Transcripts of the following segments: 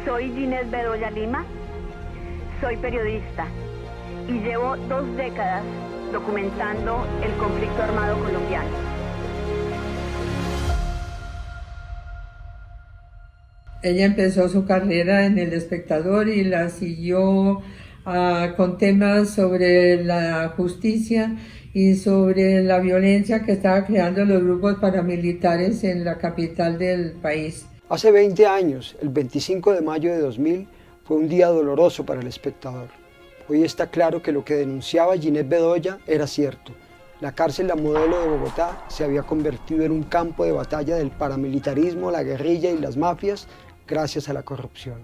Soy Ginette Bedoya Lima, soy periodista y llevo 2 décadas documentando el conflicto armado colombiano. Ella empezó su carrera en El Espectador y la siguió con temas sobre la justicia y sobre la violencia que estaba creando los grupos paramilitares en la capital del país. Hace 20 años, el 25 de mayo de 2000, fue un día doloroso para El Espectador. Hoy está claro que lo que denunciaba Ginette Bedoya era cierto. La cárcel La Modelo de Bogotá se había convertido en un campo de batalla del paramilitarismo, la guerrilla y las mafias, gracias a la corrupción.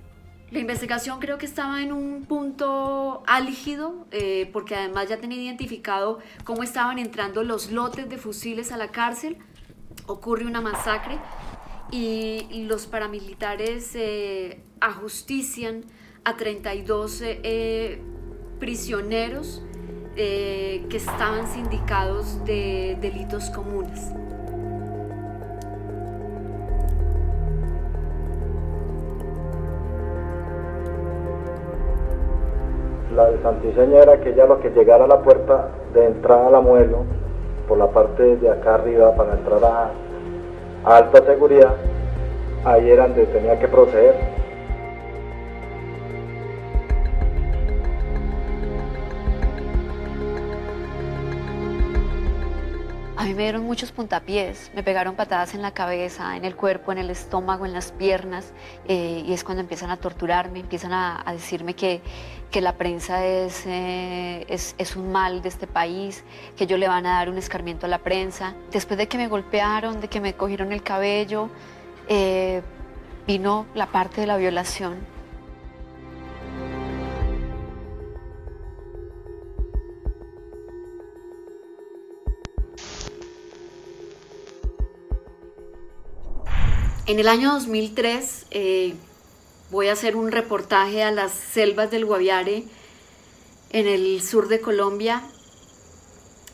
La investigación creo que estaba en un punto álgido, porque además ya tenía identificado cómo estaban entrando los lotes de fusiles a la cárcel. Ocurre una masacre y los paramilitares ajustician a 32 prisioneros que estaban sindicados de delitos comunes. La de Santiseña era que ya lo que llegara a la puerta de entrada a La Modelo, por la parte de acá arriba para entrar a alta seguridad, ahí era donde tenía que proceder. A mí me dieron muchos puntapiés, me pegaron patadas en la cabeza, en el cuerpo, en el estómago, en las piernas, y es cuando empiezan a torturarme, empiezan a decirme que la prensa es un mal de este país, que ellos le van a dar un escarmiento a la prensa. Después de que me golpearon, de que me cogieron el cabello, vino la parte de la violación. En el año 2003 voy a hacer un reportaje a las selvas del Guaviare en el sur de Colombia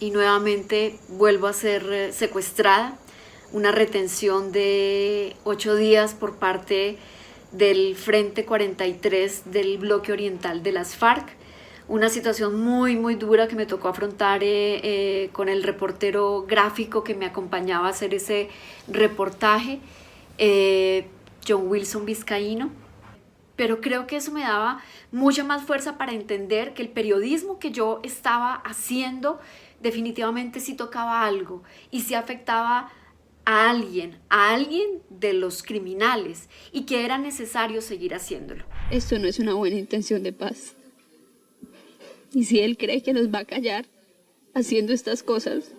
y nuevamente vuelvo a ser secuestrada, una retención de 8 días por parte del Frente 43 del bloque oriental de las FARC, una situación muy dura que me tocó afrontar con el reportero gráfico que me acompañaba a hacer ese reportaje, John Wilson Vizcaíno, pero creo que eso me daba mucha más fuerza para entender que el periodismo que yo estaba haciendo definitivamente sí tocaba algo y sí afectaba a alguien de los criminales y que era necesario seguir haciéndolo. Esto no es una buena intención de paz. Y si él cree que nos va a callar haciendo estas cosas,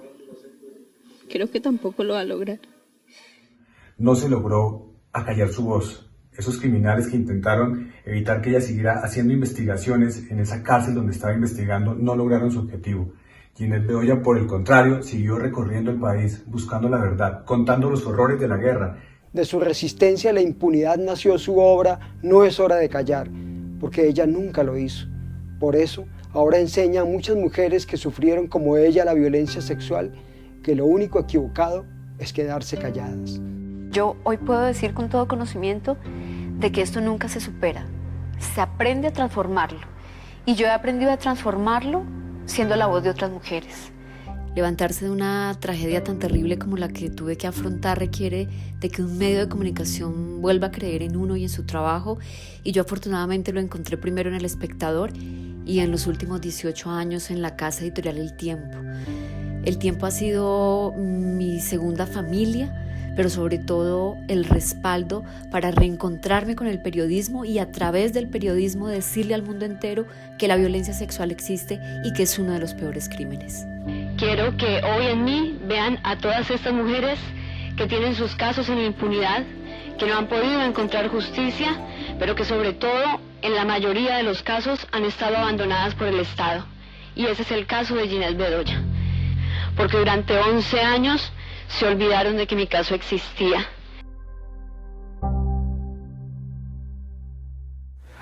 creo que tampoco lo va a lograr. No se logró acallar su voz. Esos criminales que intentaron evitar que ella siguiera haciendo investigaciones en esa cárcel donde estaba investigando no lograron su objetivo. Ginette Bedoya, por el contrario, siguió recorriendo el país, buscando la verdad, contando los horrores de la guerra. De su resistencia a la impunidad nació su obra No es hora de callar, porque ella nunca lo hizo. Por eso, ahora enseña a muchas mujeres que sufrieron como ella la violencia sexual, que lo único equivocado es quedarse calladas. Yo hoy puedo decir con todo conocimiento de que esto nunca se supera, se aprende a transformarlo y yo he aprendido a transformarlo siendo la voz de otras mujeres. Levantarse de una tragedia tan terrible como la que tuve que afrontar requiere de que un medio de comunicación vuelva a creer en uno y en su trabajo, y yo afortunadamente lo encontré primero en El Espectador y en los últimos 18 años en la casa editorial El Tiempo. El Tiempo ha sido mi segunda familia, pero sobre todo el respaldo para reencontrarme con el periodismo y a través del periodismo decirle al mundo entero que la violencia sexual existe y que es uno de los peores crímenes. Quiero que hoy en mí vean a todas estas mujeres que tienen sus casos en la impunidad, que no han podido encontrar justicia, pero que sobre todo en la mayoría de los casos han estado abandonadas por el Estado. Y ese es el caso de Ginette Bedoya, porque durante 11 años se olvidaron de que mi caso existía.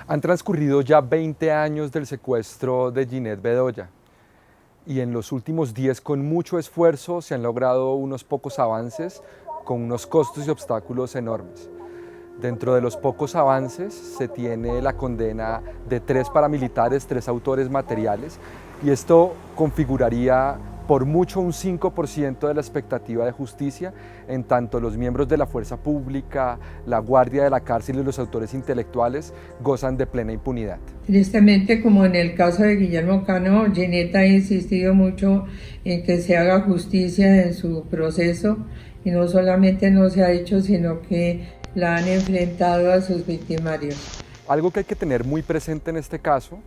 Han transcurrido ya 20 años del secuestro de Ginette Bedoya y en los últimos 10 con mucho esfuerzo se han logrado unos pocos avances con unos costos y obstáculos enormes. Dentro de los pocos avances se tiene la condena de 3 paramilitares, 3 autores materiales, y esto configuraría por mucho un 5% de la expectativa de justicia, en tanto los miembros de la fuerza pública, la guardia de la cárcel y los autores intelectuales gozan de plena impunidad. Tristemente, como en el caso de Guillermo Cano, Ginette ha insistido mucho en que se haga justicia en su proceso, y no solamente no se ha hecho, sino que la han enfrentado a sus victimarios. Algo que hay que tener muy presente en este caso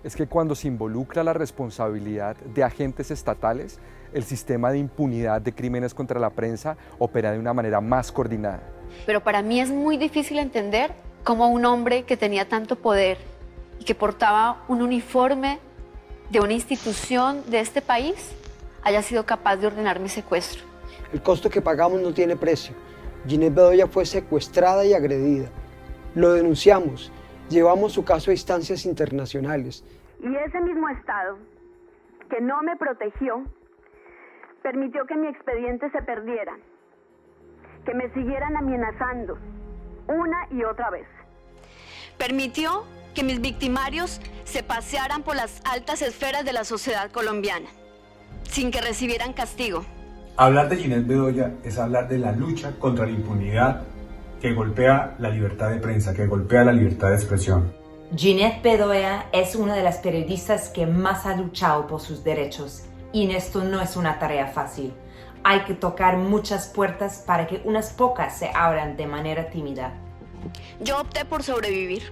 es que cuando se involucra la responsabilidad de agentes estatales, el sistema de impunidad de crímenes contra la prensa opera de una manera más coordinada. Pero para mí es muy difícil entender cómo un hombre que tenía tanto poder y que portaba un uniforme de una institución de este país haya sido capaz de ordenar mi secuestro. El costo que pagamos no tiene precio. Ginette Bedoya fue secuestrada y agredida. Lo denunciamos, llevamos su caso a instancias internacionales. Y ese mismo Estado, que no me protegió, permitió que mi expediente se perdiera, que me siguieran amenazando una y otra vez. Permitió que mis victimarios se pasearan por las altas esferas de la sociedad colombiana, sin que recibieran castigo. Hablar de Ginette Bedoya es hablar de la lucha contra la impunidad que golpea la libertad de prensa, que golpea la libertad de expresión. Ginette Bedoya es una de las periodistas que más ha luchado por sus derechos, y esto no es una tarea fácil. Hay que tocar muchas puertas para que unas pocas se abran de manera tímida. Yo opté por sobrevivir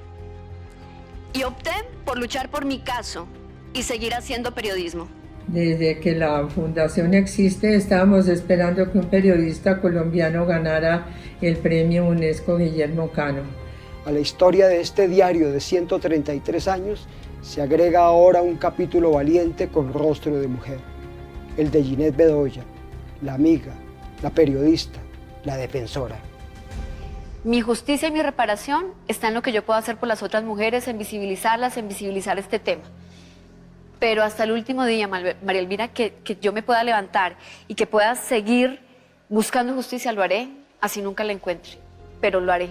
y opté por luchar por mi caso y seguir haciendo periodismo. Desde que la fundación existe, estábamos esperando que un periodista colombiano ganara el premio UNESCO Guillermo Cano. A la historia de este diario de 133 años se agrega ahora un capítulo valiente con rostro de mujer, el de Ginette Bedoya, la amiga, la periodista, la defensora. Mi justicia y mi reparación está en lo que yo puedo hacer por las otras mujeres, en visibilizarlas, en visibilizar este tema. Pero hasta el último día, María Elvira, que yo me pueda levantar y que pueda seguir buscando justicia, lo haré, así nunca la encuentre, pero lo haré.